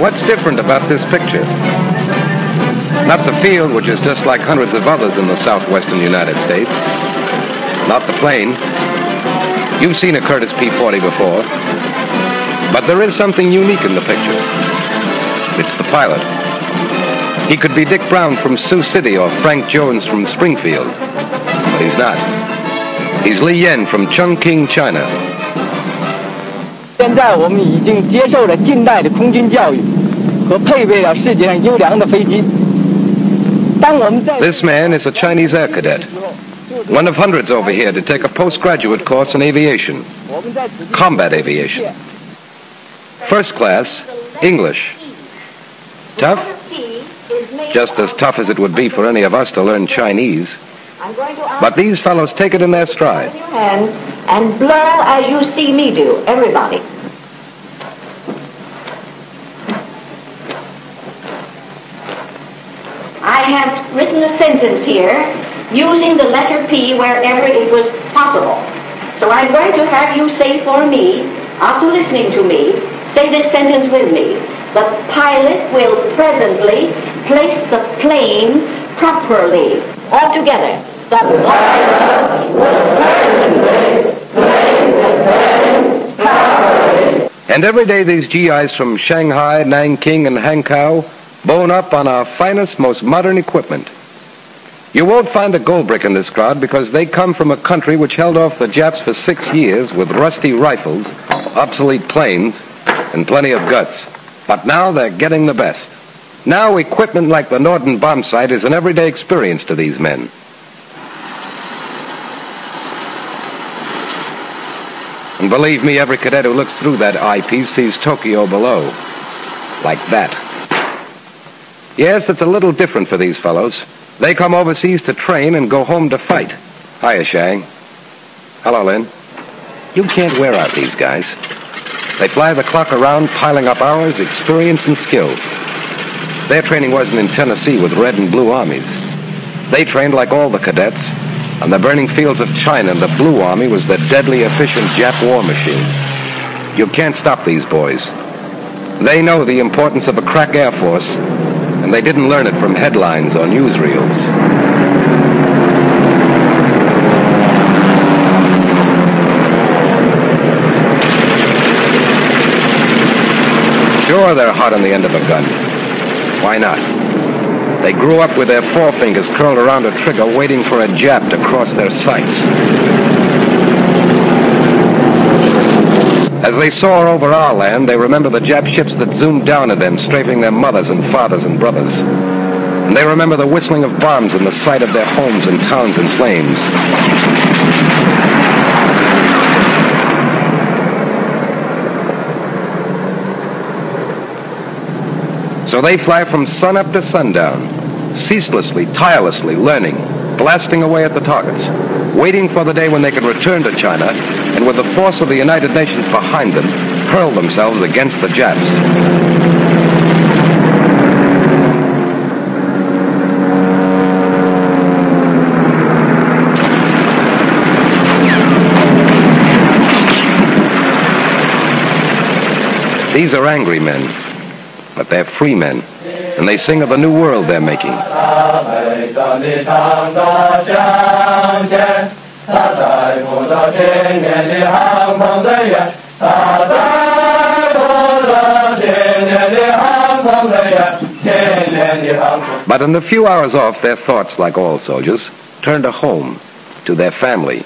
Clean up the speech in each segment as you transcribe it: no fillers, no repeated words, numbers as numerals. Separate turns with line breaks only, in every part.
What's different about this picture? Not the field, which is just like hundreds of others in the southwestern United States. Not the plane. You've seen a Curtiss P-40 before. But there is something unique in the picture. It's the pilot. He could be Dick Brown from Sioux City or Frank Jones from Springfield. But he's not. He's Li Yan from Chongqing, China.
现在我们已经接受了近代的空军教育和配备了世界上优良的飞机。当我们在
This man is a Chinese air cadet, one of hundreds over here to take a postgraduate course in aviation, combat aviation. First class, English. Tough? Just as tough as it would be for any of us to learn Chinese. But these fellows take it in their stride.
And blow as you see me do, everybody. I have written a sentence here using the letter P wherever it was possible. So I'm going to have you say for me, after listening to me, say this sentence with me. The pilot will presently place the plane properly. All together. The pilot will presently place the plane properly.
And every day these GIs from Shanghai, Nanking, and Hankow bone up on our finest, most modern equipment. You won't find a gold brick in this crowd because they come from a country which held off the Japs for 6 years with rusty rifles, obsolete planes, and plenty of guts. But now they're getting the best. Now equipment like the Norden bomb sight is an everyday experience to these men. And believe me, every cadet who looks through that eyepiece sees Tokyo below. Like that. Yes, it's a little different for these fellows. They come overseas to train and go home to fight. Hiya, Shang. Hello, Lynn. You can't wear out these guys. They fly the clock around, piling up hours, experience, and skill. Their training wasn't in Tennessee with red and blue armies. They trained like all the cadets. On the burning fields of China, the Blue Army was the deadly, efficient Jap war machine. You can't stop these boys. They know the importance of a crack Air Force, and they didn't learn it from headlines or newsreels. Sure, they're hot on the end of a gun. Why not? They grew up with their forefingers curled around a trigger waiting for a Jap to cross their sights. As they soar over our land, they remember the Jap ships that zoomed down at them, strafing their mothers and fathers and brothers. And they remember the whistling of bombs and the sight of their homes and towns in flames. So they fly from sunup to sundown, ceaselessly, tirelessly learning, blasting away at the targets, waiting for the day when they could return to China and with the force of the United Nations behind them, hurl themselves against the Japs. These are angry men, but they're free men, and they sing of the new world they're making. But in the few hours off, their thoughts, like all soldiers, turn to home, to their family,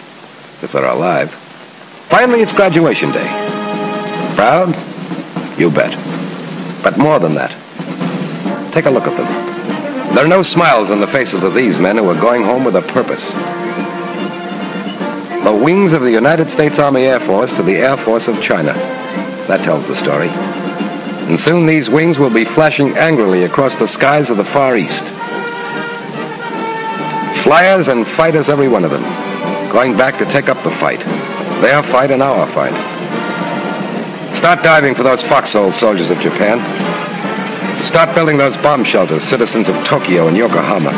if they're alive. Finally, it's graduation day. Proud? You bet. But more than that. Take a look at them. There are no smiles on the faces of these men who are going home with a purpose. The wings of the United States Army Air Force to the Air Force of China. That tells the story. And soon these wings will be flashing angrily across the skies of the Far East. Flyers and fighters, every one of them, going back to take up the fight. Their fight and our fight. Start diving for those foxhole soldiers of Japan. Start building those bomb shelters, citizens of Tokyo and Yokohama.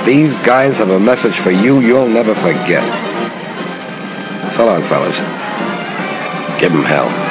These guys have a message for you you'll never forget. So long, fellas. Give 'em hell.